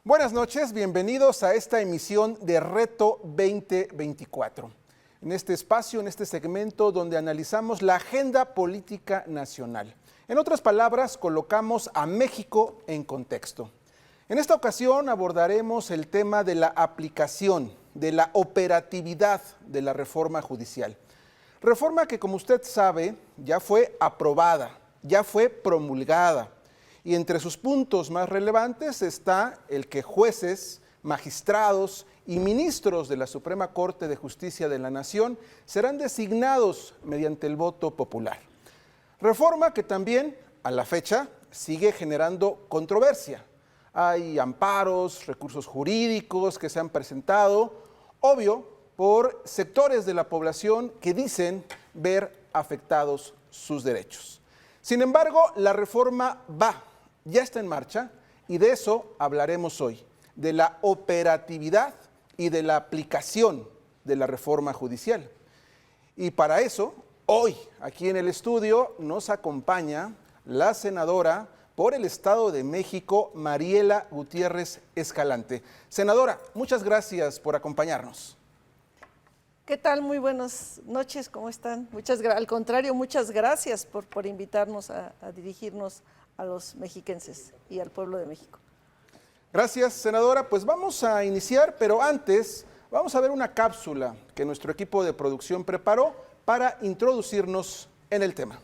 Buenas noches, bienvenidos a esta emisión de Reto 2024. En este espacio, en este segmento donde analizamos la agenda política nacional. En otras palabras, colocamos a México en contexto. En esta ocasión abordaremos el tema de la aplicación, de la operatividad de la reforma judicial. Reforma que, como usted sabe, ya fue aprobada, ya fue promulgada. Y entre sus puntos más relevantes está el que jueces, magistrados y ministros de la Suprema Corte de Justicia de la Nación serán designados mediante el voto popular. Reforma que también, a la fecha, sigue generando controversia. Hay amparos, recursos jurídicos que se han presentado, obvio, por sectores de la población que dicen ver afectados sus derechos. Sin embargo, la reforma ya está en marcha y de eso hablaremos hoy, de la operatividad y de la aplicación de la reforma judicial. Y para eso, hoy, aquí en el estudio, nos acompaña la senadora por el Estado de México, Mariela Gutiérrez Escalante. Senadora, muchas gracias por acompañarnos. ¿Qué tal? Muy buenas noches, ¿cómo están? Al contrario, muchas gracias por invitarnos a dirigirnos a los mexiquenses y al pueblo de México. Gracias, senadora. Pues vamos a iniciar, pero antes vamos a ver una cápsula que nuestro equipo de producción preparó para introducirnos en el tema.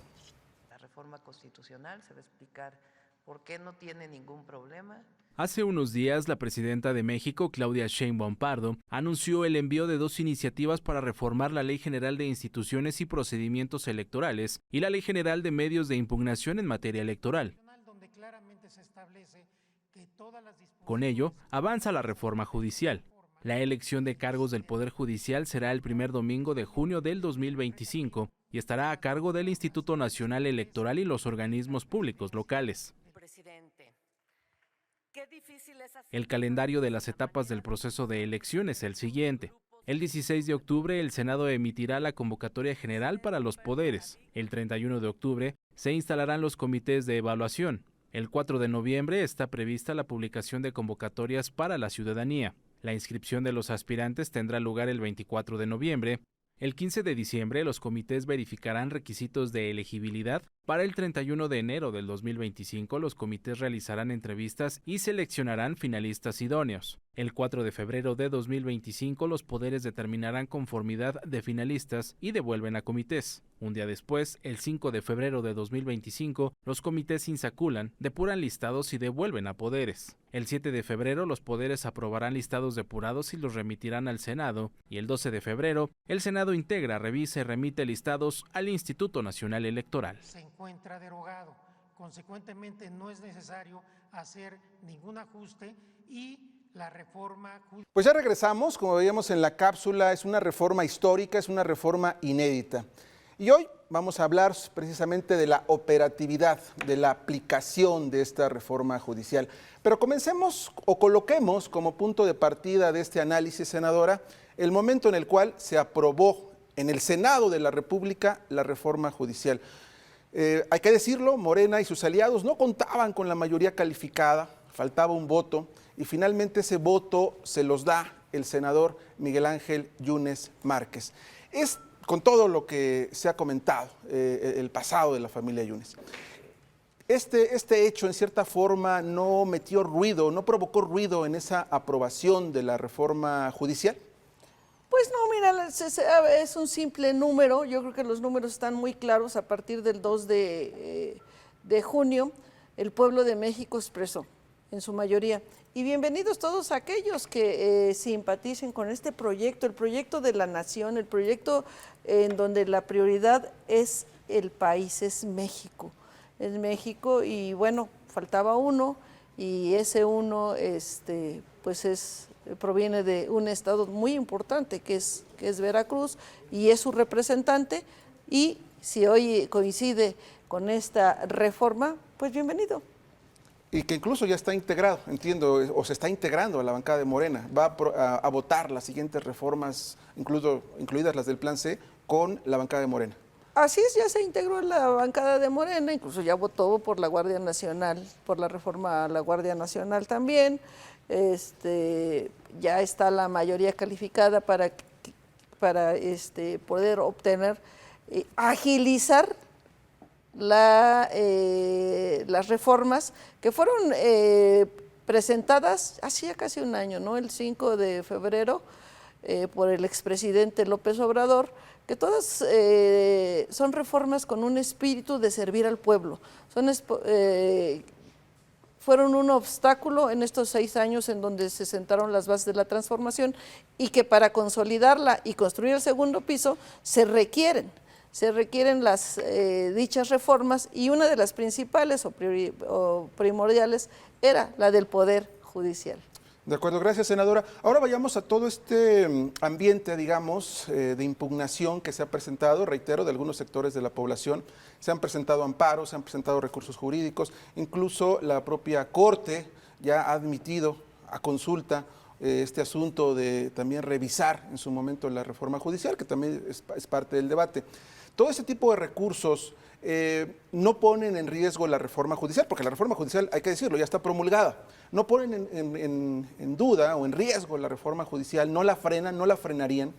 La reforma constitucional se va a explicar por qué no tiene ningún problema. Hace unos días, la presidenta de México, Claudia Sheinbaum Pardo, anunció el envío de dos iniciativas para reformar la Ley General de Instituciones y Procedimientos Electorales y la Ley General de Medios de Impugnación en materia electoral. Con ello, avanza la reforma judicial. La elección de cargos del Poder Judicial será el primer domingo de junio del 2025 y estará a cargo del Instituto Nacional Electoral y los organismos públicos locales. El calendario de las etapas del proceso de elección es el siguiente. El 16 de octubre, el Senado emitirá la convocatoria general para los poderes. El 31 de octubre, se instalarán los comités de evaluación. El 4 de noviembre está prevista la publicación de convocatorias para la ciudadanía. La inscripción de los aspirantes tendrá lugar el 24 de noviembre. El 15 de diciembre, los comités verificarán requisitos de elegibilidad. Para el 31 de enero del 2025, los comités realizarán entrevistas y seleccionarán finalistas idóneos. El 4 de febrero de 2025, los poderes determinarán conformidad de finalistas y devuelven a comités. Un día después, el 5 de febrero de 2025, los comités insaculan, depuran listados y devuelven a poderes. El 7 de febrero, los poderes aprobarán listados depurados y los remitirán al Senado. Y el 12 de febrero, el Senado integra, revisa y remite listados al Instituto Nacional Electoral. Se encuentra derogado. Consecuentemente, no es necesario hacer ningún ajuste y la reforma... Pues ya regresamos, como veíamos en la cápsula, es una reforma histórica, es una reforma inédita. Y hoy vamos a hablar precisamente de la operatividad, de la aplicación de esta reforma judicial. Pero comencemos o coloquemos como punto de partida de este análisis, senadora, el momento en el cual se aprobó en el Senado de la República la reforma judicial. Hay que decirlo, Morena y sus aliados no contaban con la mayoría calificada, faltaba un voto y finalmente ese voto se los da el senador Miguel Ángel Yunes Márquez. Es con todo lo que se ha comentado, el pasado de la familia Yunes. Este hecho, en cierta forma, no metió ruido, no provocó ruido en esa aprobación de la reforma judicial. Pues no, mira, es un simple número. Yo creo que los números están muy claros. A partir del 2 de junio, el pueblo de México expresó, en su mayoría. Y bienvenidos todos aquellos que simpaticen con este proyecto, el proyecto de la nación, el proyecto en donde la prioridad es el país, es México. Es México y bueno, faltaba uno y ese uno pues proviene de un estado muy importante que es Veracruz y es su representante y si hoy coincide con esta reforma, pues bienvenido. Y que incluso ya está integrado, entiendo, o se está integrando a la bancada de Morena. Va a votar las siguientes reformas, incluidas las del Plan C, con la bancada de Morena. Así es, ya se integró en la bancada de Morena, incluso ya votó por la Guardia Nacional, por la reforma a la Guardia Nacional también. ya está la mayoría calificada para poder obtener, agilizar las reformas que fueron presentadas hace ya casi un año, ¿no? El 5 de febrero, por el expresidente López Obrador, que todas son reformas con un espíritu de servir al pueblo. Fueron un obstáculo en estos 6 años en donde se sentaron las bases de la transformación, y que para consolidarla y construir el segundo piso se requieren las dichas reformas, y una de las principales o primordiales era la del Poder Judicial. De acuerdo, gracias, senadora. Ahora vayamos a todo este ambiente, digamos, de impugnación que se ha presentado, reitero, de algunos sectores de la población. Se han presentado amparos, se han presentado recursos jurídicos, incluso la propia Corte ya ha admitido a consulta este asunto de también revisar en su momento la reforma judicial, que también es parte del debate. Todo ese tipo de recursos no ponen en riesgo la reforma judicial, porque la reforma judicial, hay que decirlo, ya está promulgada. No ponen en duda o en riesgo la reforma judicial, no la frenan, no la frenarían.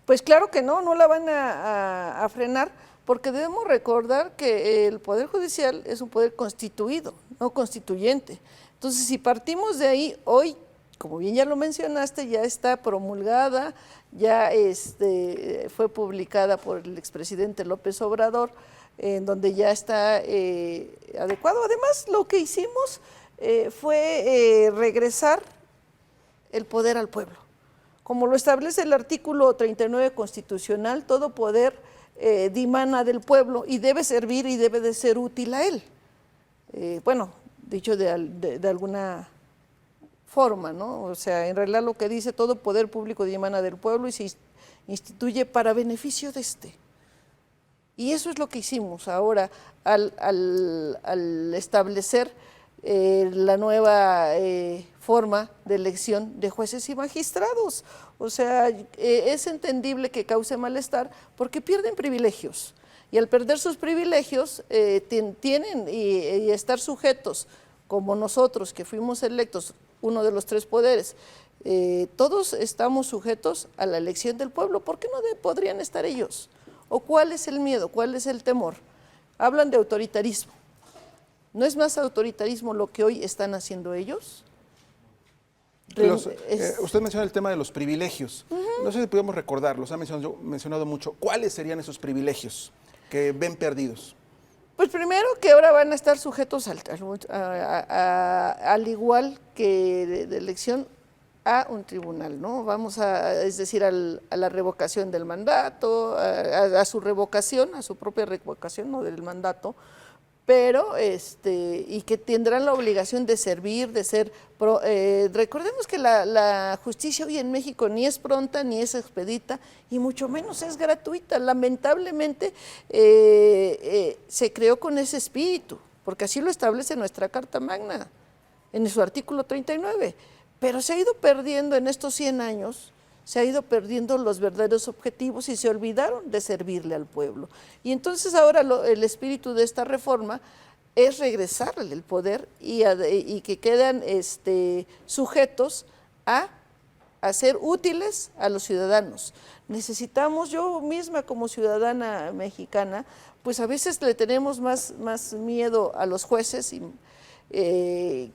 Pues claro que no la van a frenar, porque debemos recordar que el Poder Judicial es un poder constituido, no constituyente. Entonces, si partimos de ahí, hoy, como bien ya lo mencionaste, ya está promulgada, ya fue publicada por el expresidente López Obrador, en donde ya está adecuado. Además, lo que hicimos fue regresar el poder al pueblo. Como lo establece el artículo 39 constitucional, todo poder dimana del pueblo y debe servir y debe de ser útil a él. Bueno, dicho de alguna forma, ¿no? O sea, en realidad lo que dice, todo poder público dimana del pueblo y se instituye para beneficio de este. Y eso es lo que hicimos ahora al establecer la nueva forma de elección de jueces y magistrados. O sea, es entendible que cause malestar porque pierden privilegios. Y al perder sus privilegios, tienen y estar sujetos, como nosotros que fuimos electos, uno de los 3 poderes, todos estamos sujetos a la elección del pueblo. ¿Por qué no podrían estar ellos? ¿O cuál es el miedo? ¿Cuál es el temor? Hablan de autoritarismo. ¿No es más autoritarismo lo que hoy están haciendo ellos? Usted menciona el tema de los privilegios. No sé si podemos recordarlos, ha mencionado mucho. ¿Cuáles serían esos privilegios que ven perdidos? Pues primero que ahora van a estar sujetos al igual que de elección a un tribunal, ¿no? Es decir, a la revocación del mandato, a su revocación, a su propia revocación, no del mandato, pero y que tendrán la obligación de servir, de ser, recordemos que la justicia hoy en México ni es pronta, ni es expedita, y mucho menos es gratuita. Lamentablemente se creó con ese espíritu, porque así lo establece nuestra Carta Magna, en su artículo 39, pero se ha ido perdiendo en estos 100 años, se ha ido perdiendo los verdaderos objetivos y se olvidaron de servirle al pueblo. Y entonces ahora el espíritu de esta reforma es regresarle el poder y que quedan sujetos a ser útiles a los ciudadanos. Necesitamos, yo misma como ciudadana mexicana, pues a veces le tenemos más miedo a los jueces que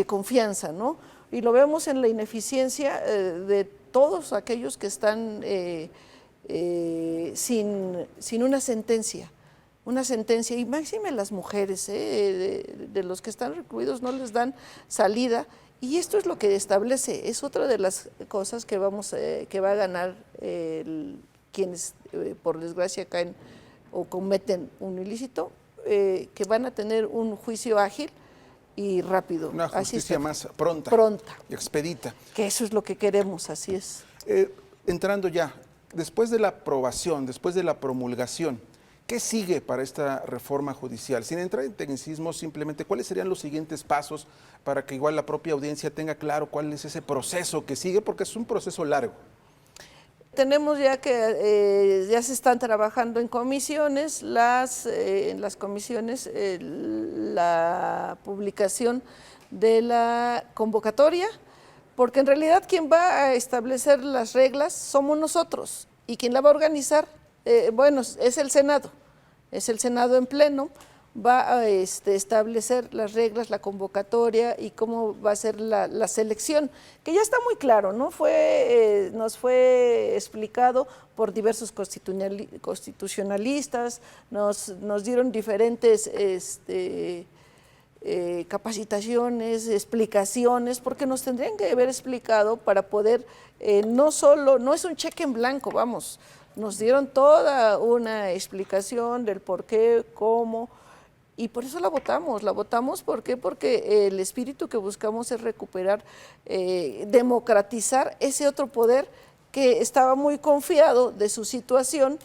confianza, ¿no? Y lo vemos en la ineficiencia de todos aquellos que están sin una sentencia, y máxime las mujeres, de los que están recluidos no les dan salida, y esto es lo que establece, es otra de las cosas que va a ganar quienes por desgracia caen o cometen un ilícito, que van a tener un juicio ágil y rápido. Una justicia más pronta y expedita. Que eso es lo que queremos, así es. Entrando ya, después de la aprobación, después de la promulgación, ¿qué sigue para esta reforma judicial? Sin entrar en tecnicismos, simplemente, ¿cuáles serían los siguientes pasos para que igual la propia audiencia tenga claro cuál es ese proceso que sigue? Porque es un proceso largo. Tenemos ya que ya se están trabajando en comisiones, en las comisiones la publicación de la convocatoria, porque en realidad quien va a establecer las reglas somos nosotros y quien la va a organizar, bueno, es el Senado en pleno, va a establecer las reglas, la convocatoria y cómo va a ser la selección, que ya está muy claro, ¿no? Nos fue explicado por diversos constitucionalistas, nos dieron diferentes capacitaciones, explicaciones, porque nos tendrían que haber explicado para poder, no es un cheque en blanco, vamos, nos dieron toda una explicación del por qué, cómo, y por eso la votamos, ¿por qué? Porque el espíritu que buscamos es recuperar, democratizar ese otro poder que estaba muy confiado de su situación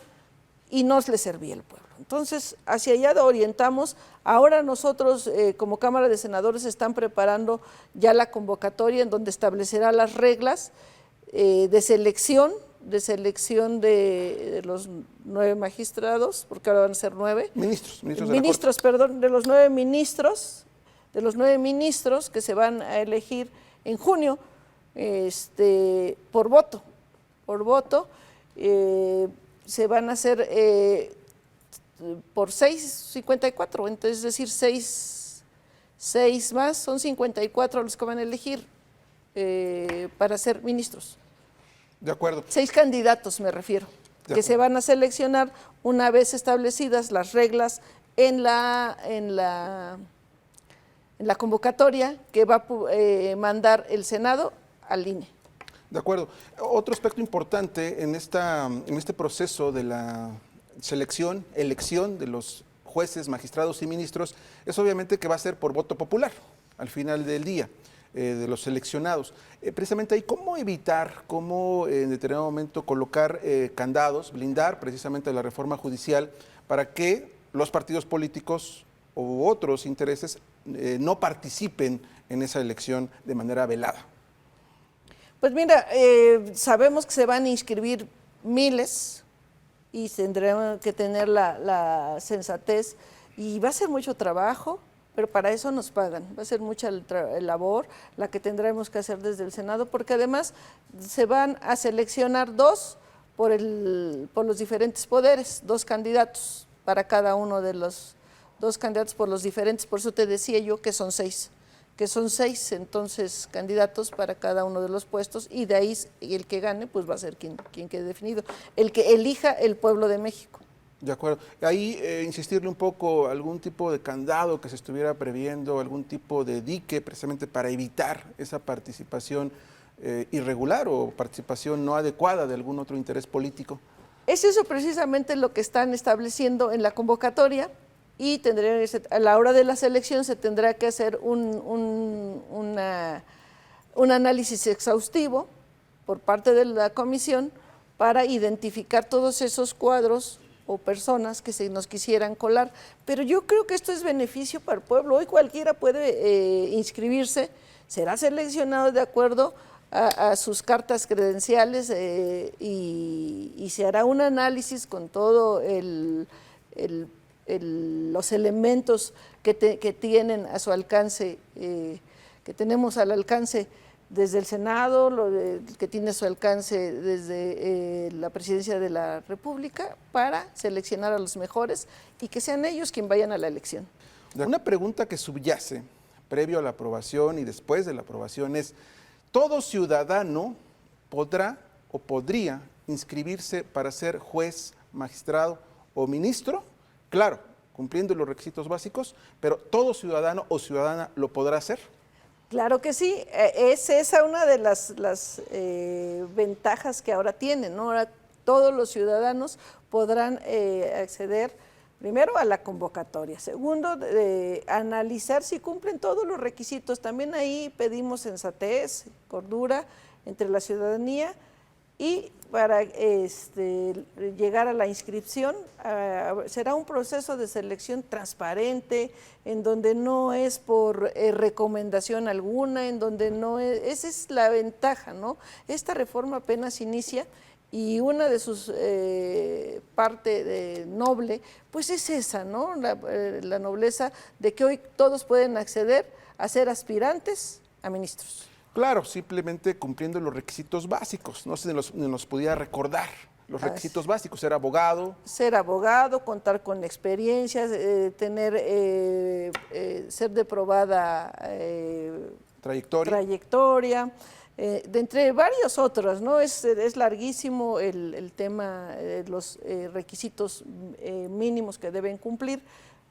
y no le servía al pueblo. Entonces, hacia allá orientamos. Ahora nosotros, como Cámara de Senadores, están preparando ya la convocatoria en donde establecerá las reglas de selección de los 9 magistrados, porque ahora van a ser 9. Ministros, perdón, de los 9 ministros que se van a elegir en junio por voto. Se van a hacer por 6,54, entonces es decir, 6 más, son 54 los que van a elegir para ser ministros. De acuerdo. 6 candidatos me refiero, que se van a seleccionar una vez establecidas las reglas en la convocatoria que va a mandar el Senado al INE. De acuerdo. Otro aspecto importante en este proceso de la elección de los jueces, magistrados y ministros, es obviamente que va a ser por voto popular al final del día, de los seleccionados. Precisamente ahí, ¿cómo evitar, en determinado momento colocar candados, blindar precisamente la reforma judicial para que los partidos políticos u otros intereses no participen en esa elección de manera velada? Pues mira, sabemos que se van a inscribir miles y tendremos que tener la sensatez y va a ser mucho trabajo, pero para eso nos pagan, va a ser mucha labor la que tendremos que hacer desde el Senado, porque además se van a seleccionar 2 por los diferentes poderes, 2 candidatos para cada uno de los 2 candidatos por los diferentes, por eso te decía yo que son 6 entonces candidatos para cada uno de los puestos y de ahí el que gane pues va a ser quien quede definido, el que elija el pueblo de México. De acuerdo. Ahí insistirle un poco, algún tipo de candado que se estuviera previendo, algún tipo de dique precisamente para evitar esa participación irregular o participación no adecuada de algún otro interés político. Es eso precisamente lo que están estableciendo en la convocatoria y a la hora de la selección se tendrá que hacer un análisis exhaustivo por parte de la comisión para identificar todos esos cuadros o personas que se nos quisieran colar, pero yo creo que esto es beneficio para el pueblo. Hoy cualquiera puede inscribirse, será seleccionado de acuerdo a sus cartas credenciales y se hará un análisis con todo los elementos que tienen a su alcance, que tenemos al alcance desde el Senado, que tiene a su alcance desde la Presidencia de la República, para seleccionar a los mejores y que sean ellos quienes vayan a la elección. Una pregunta que subyace previo a la aprobación y después de la aprobación es, ¿todo ciudadano podrá o podría inscribirse para ser juez, magistrado o ministro? Claro, cumpliendo los requisitos básicos, pero ¿todo ciudadano o ciudadana lo podrá hacer? Claro que sí, es esa una de las ventajas que ahora tienen, ¿no? Ahora todos los ciudadanos podrán acceder primero a la convocatoria, segundo, analizar si cumplen todos los requisitos. También ahí pedimos sensatez, cordura entre la ciudadanía y para llegar a la inscripción será un proceso de selección transparente, en donde no es por recomendación alguna, en donde no es, esa es la ventaja, ¿no? Esta reforma apenas inicia y una de sus parte noble, pues es esa, ¿no? La nobleza de que hoy todos pueden acceder a ser aspirantes a ministros. Claro, simplemente cumpliendo los requisitos básicos, no se nos podía recordar. Los requisitos básicos, ser abogado. Ser abogado, contar con experiencias, ser de probada trayectoria, de entre varios otros, ¿no? Es larguísimo el tema, los requisitos mínimos que deben cumplir.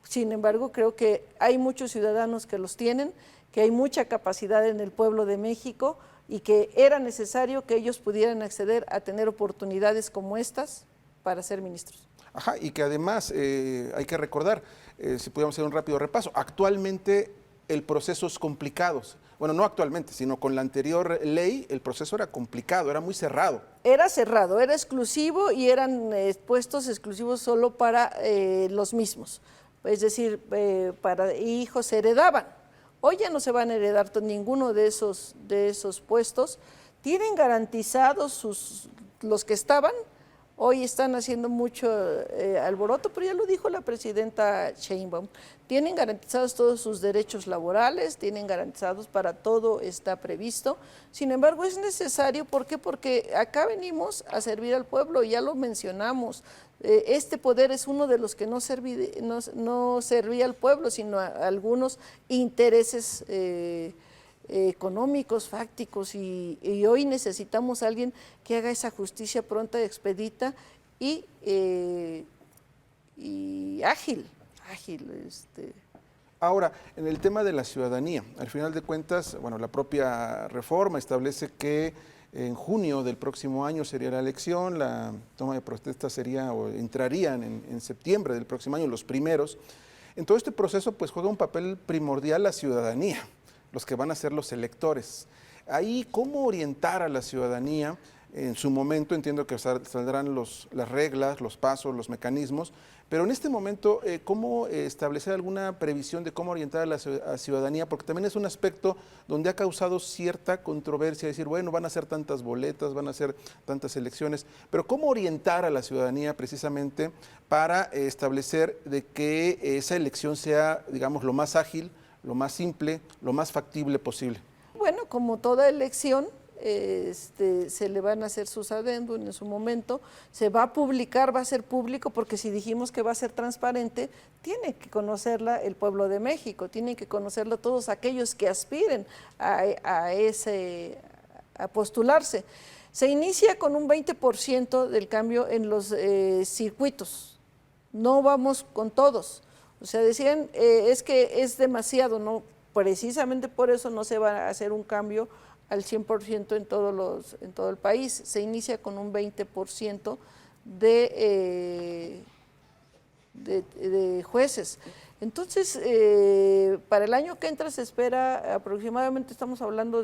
Sin embargo, creo que hay muchos ciudadanos que los tienen, que hay mucha capacidad en el pueblo de México y que era necesario que ellos pudieran acceder a tener oportunidades como estas para ser ministros. Ajá, y que además hay que recordar, si pudiéramos hacer un rápido repaso, actualmente el proceso es complicado. Bueno, no actualmente, sino con la anterior ley el proceso era complicado, era muy cerrado. Era cerrado, era exclusivo y eran puestos exclusivos solo para los mismos. Es decir, para hijos se heredaban. Hoy ya no se van a heredar ninguno de esos puestos. Tienen garantizados los que estaban. Hoy están haciendo mucho alboroto, pero ya lo dijo la presidenta Sheinbaum. Tienen garantizados todos sus derechos laborales, tienen garantizados para todo, está previsto. Sin embargo, es necesario, ¿por qué? Porque acá venimos a servir al pueblo, ya lo mencionamos. Este poder es uno de los que no servía al pueblo, sino a algunos intereses económicos, fácticos, y hoy necesitamos a alguien que haga esa justicia pronta, expedita y ágil. Ahora, en el tema de la ciudadanía, al final de cuentas, bueno, la propia reforma establece que en junio del próximo año sería la elección, la toma de protesta sería o entrarían en septiembre del próximo año, los primeros. En todo este proceso pues juega un papel primordial la ciudadanía, los que van a ser los electores. Ahí, ¿cómo orientar a la ciudadanía? En su momento entiendo que saldrán las reglas, los pasos, los mecanismos, pero en este momento, ¿cómo establecer alguna previsión de cómo orientar a la ciudadanía? Porque también es un aspecto donde ha causado cierta controversia, decir, bueno, van a ser tantas boletas, van a ser tantas elecciones, pero ¿cómo orientar a la ciudadanía precisamente para establecer de que esa elección sea, digamos, lo más ágil, lo más simple, lo más factible posible? Bueno, como toda elección, se le van a hacer sus adendos en su momento, se va a publicar, va a ser público, porque si dijimos que va a ser transparente, tiene que conocerla el pueblo de México, tienen que conocerla todos aquellos que aspiren a postularse. Se inicia con un 20% del cambio en los circuitos, no vamos con todos. O sea, decían, es que es demasiado, no, precisamente por eso no se va a hacer un cambio al 100% en todo el país. Se inicia con un 20% de jueces. Entonces, para el año que entra se espera aproximadamente, estamos hablando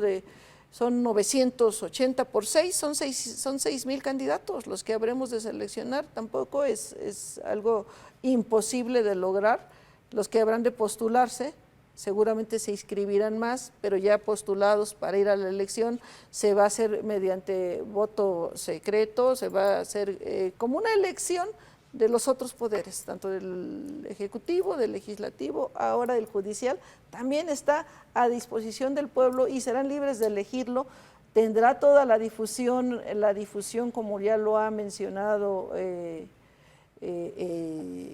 son 980 por 6, son 6,000 candidatos los que habremos de seleccionar. Tampoco es algo imposible de lograr. Los que habrán de postularse, seguramente se inscribirán más, pero ya postulados para ir a la elección se va a hacer mediante voto secreto, se va a hacer como una elección de los otros poderes, tanto del Ejecutivo, del Legislativo, ahora del Judicial. También está a disposición del pueblo y serán libres de elegirlo. Tendrá toda la difusión como ya lo ha mencionado,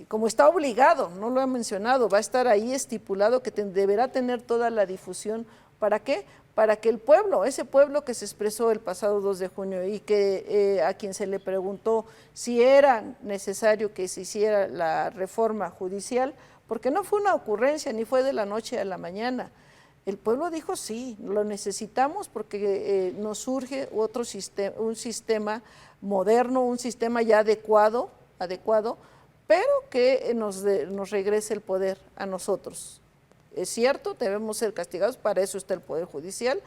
como está obligado, no lo ha mencionado, va a estar ahí estipulado que deberá tener toda la difusión. ¿Para qué? Para que el pueblo, ese pueblo que se expresó el pasado 2 de junio y que a quien se le preguntó si era necesario que se hiciera la reforma judicial, porque no fue una ocurrencia ni fue de la noche a la mañana. El pueblo dijo sí, lo necesitamos porque nos surge un sistema moderno, un sistema ya adecuado, pero que nos regrese el poder a nosotros. Es cierto, debemos ser castigados, para eso está el Poder Judicial.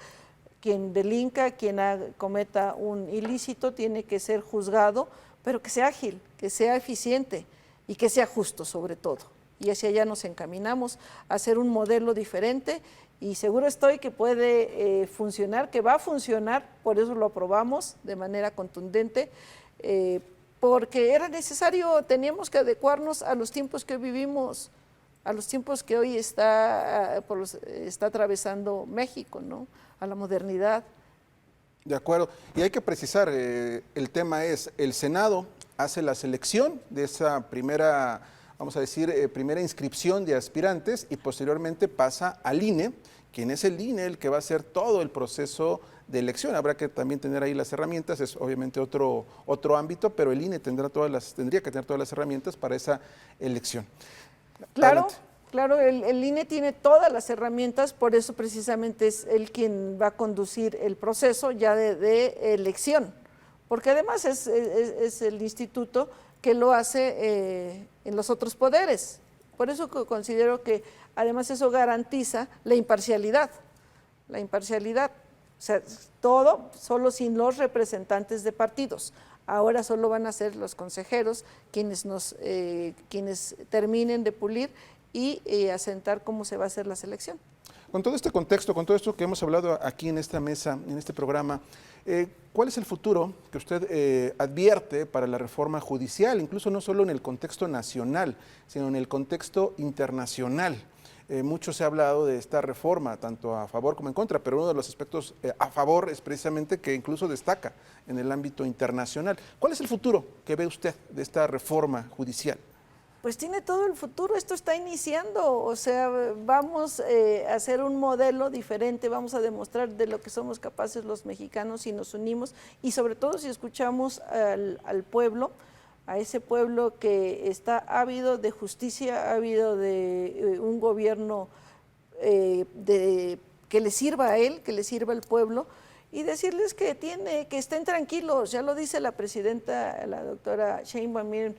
Quien delinca, quien cometa un ilícito tiene que ser juzgado, pero que sea ágil, que sea eficiente y que sea justo sobre todo. Y hacia allá nos encaminamos a hacer un modelo diferente y seguro estoy que puede funcionar, que va a funcionar, por eso lo aprobamos de manera contundente, porque era necesario, teníamos que adecuarnos a los tiempos que vivimos. a los tiempos que hoy está atravesando México, ¿no? A la modernidad. De acuerdo. Y hay que precisar, el tema es, el Senado hace la selección de esa primera, vamos a decir, primera inscripción de aspirantes y posteriormente pasa al INE, quien es el INE el que va a hacer todo el proceso de elección. Habrá que también tener ahí las herramientas, es obviamente otro ámbito, pero el INE tendría que tener todas las herramientas para esa elección. Claro. Adelante. Claro, el INE tiene todas las herramientas, por eso precisamente es él quien va a conducir el proceso ya de elección, porque además es el instituto que lo hace en los otros poderes. Por eso considero que además eso garantiza la imparcialidad. O sea, todo solo sin los representantes de partidos. Ahora solo van a ser los consejeros quienes terminen de pulir y asentar cómo se va a hacer la selección. Con todo este contexto, con todo esto que hemos hablado aquí en esta mesa, en este programa, ¿cuál es el futuro que usted advierte para la reforma judicial, incluso no solo en el contexto nacional, sino en el contexto internacional? Mucho se ha hablado de esta reforma, tanto a favor como en contra, pero uno de los aspectos a favor es precisamente que incluso destaca en el ámbito internacional. ¿Cuál es el futuro que ve usted de esta reforma judicial? Pues tiene todo el futuro, esto está iniciando, o sea, vamos a hacer un modelo diferente, vamos a demostrar de lo que somos capaces los mexicanos si nos unimos y sobre todo si escuchamos al pueblo, a ese pueblo que está ávido de justicia, ávido de un gobierno que le sirva a él, que le sirva al pueblo, y decirles que estén tranquilos, ya lo dice la presidenta, la doctora Sheinbaum, miren,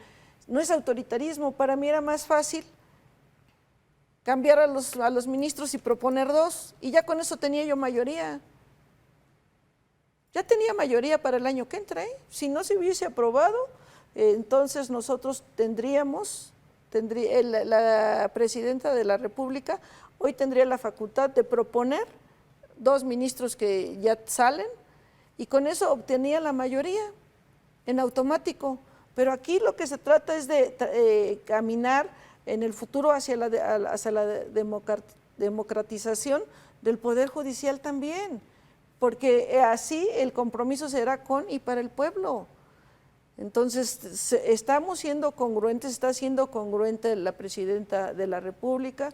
no es autoritarismo, para mí era más fácil cambiar a los ministros y proponer 2, y ya con eso tenía yo mayoría. Ya tenía mayoría para el año que entra, ¿eh? Si no se hubiese aprobado, entonces nosotros la presidenta de la República hoy tendría la facultad de proponer 2 ministros que ya salen, y con eso obtenía la mayoría en automático. Pero aquí lo que se trata es de caminar en el futuro hacia la democratización del Poder Judicial también, porque así el compromiso será con y para el pueblo. Entonces, estamos siendo congruentes, está siendo congruente la presidenta de la República,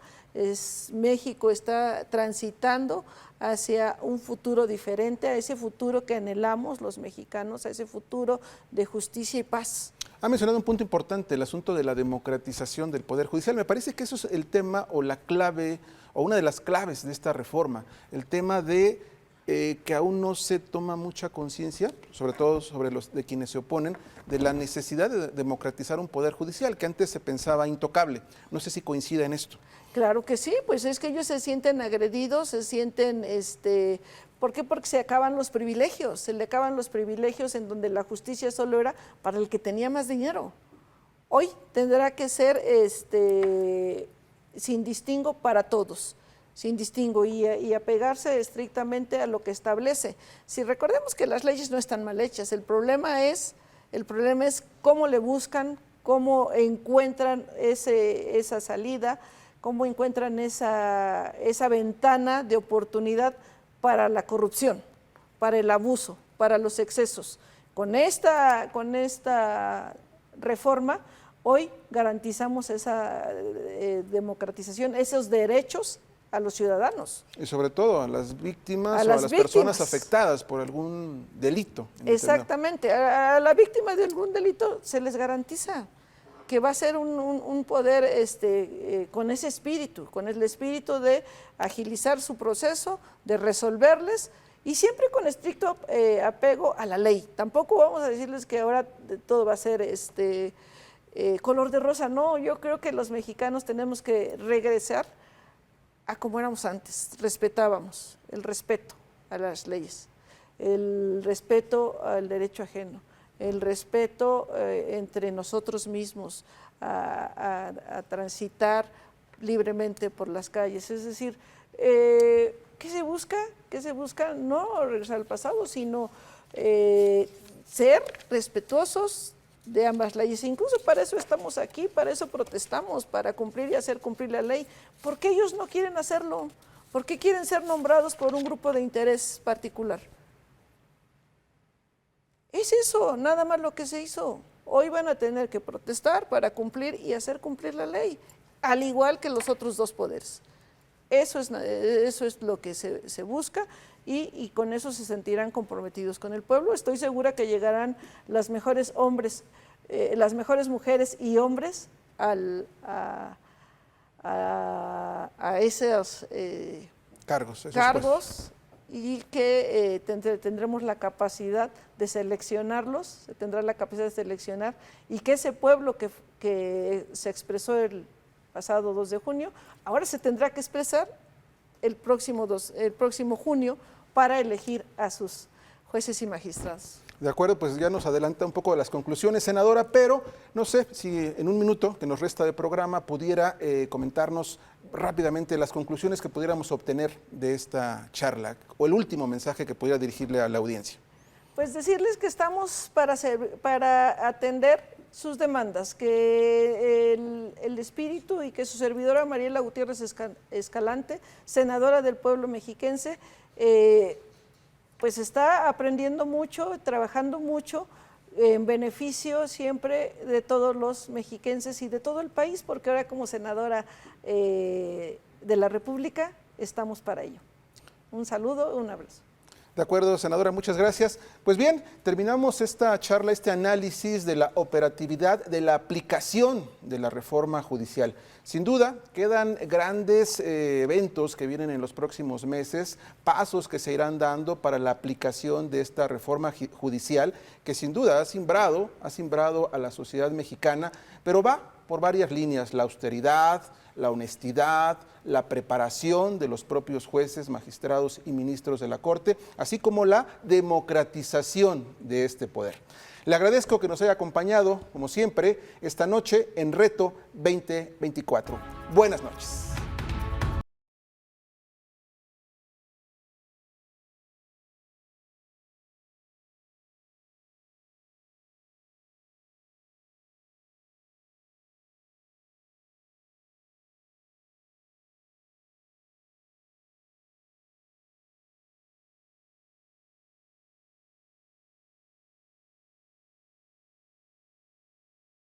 México está transitando hacia un futuro diferente, a ese futuro que anhelamos los mexicanos, a ese futuro de justicia y paz. Ha mencionado un punto importante, el asunto de la democratización del Poder Judicial. Me parece que eso es el tema o la clave, o una de las claves de esta reforma, el tema de que aún no se toma mucha conciencia, sobre todo sobre los de quienes se oponen, de la necesidad de democratizar un poder judicial que antes se pensaba intocable. No sé si coincide en esto. Claro que sí, pues es que ellos se sienten agredidos, se sienten, ¿por qué? Porque se acaban los privilegios, se le acaban los privilegios en donde la justicia solo era para el que tenía más dinero. Hoy tendrá que ser sin distingo para todos. Sin distingo y apegarse estrictamente a lo que establece. Si recordemos que las leyes no están mal hechas, el problema es cómo le buscan, cómo encuentran esa salida, cómo encuentran esa ventana de oportunidad para la corrupción, para el abuso, para los excesos. Con esta reforma, hoy garantizamos esa democratización, esos derechos a los ciudadanos. Y sobre todo a las víctimas o a las personas afectadas por algún delito. Exactamente, a la víctima de algún delito se les garantiza que va a ser un poder con ese espíritu, con el espíritu de agilizar su proceso, de resolverles y siempre con estricto apego a la ley. Tampoco vamos a decirles que ahora todo va a ser color de rosa, no, yo creo que los mexicanos tenemos que regresar a como éramos antes, respetábamos, el respeto a las leyes, el respeto al derecho ajeno, el respeto entre nosotros mismos a transitar libremente por las calles. Es decir, ¿qué se busca? ¿Qué se busca? No regresar al pasado, sino ser respetuosos de ambas leyes. Incluso para eso estamos aquí, para eso protestamos, para cumplir y hacer cumplir la ley. ¿Por qué ellos no quieren hacerlo? ¿Por qué quieren ser nombrados por un grupo de interés particular? Es eso, nada más lo que se hizo. Hoy van a tener que protestar para cumplir y hacer cumplir la ley, al igual que los otros dos poderes. Eso es lo que se busca y con eso se sentirán comprometidos con el pueblo. Estoy segura que llegarán las mejores hombres, las mejores mujeres y hombres a esos cargos y que tendremos la capacidad de seleccionarlos, se tendrá la capacidad de seleccionar y que ese pueblo que se expresó el pasado 2 de junio, ahora se tendrá que expresar el próximo junio para elegir a sus jueces y magistrados. De acuerdo, pues ya nos adelanta un poco de las conclusiones, senadora, pero no sé si en un minuto que nos resta de programa pudiera comentarnos rápidamente las conclusiones que pudiéramos obtener de esta charla o el último mensaje que pudiera dirigirle a la audiencia. Pues decirles que estamos para atender sus demandas, que el espíritu y que su servidora Mariela Gutiérrez Escalante, senadora del pueblo mexiquense, pues está aprendiendo mucho, trabajando mucho en beneficio siempre de todos los mexiquenses y de todo el país, porque ahora como senadora de la República estamos para ello. Un saludo, un abrazo. De acuerdo, senadora, muchas gracias. Pues bien, terminamos esta charla, este análisis de la operatividad de la aplicación de la reforma judicial. Sin duda, quedan grandes eventos que vienen en los próximos meses, pasos que se irán dando para la aplicación de esta reforma judicial, que sin duda ha simbrado a la sociedad mexicana, pero va por varias líneas: la austeridad, la honestidad, la preparación de los propios jueces, magistrados y ministros de la Corte, así como la democratización de este poder. Le agradezco que nos haya acompañado, como siempre, esta noche en Reto 2024. Buenas noches.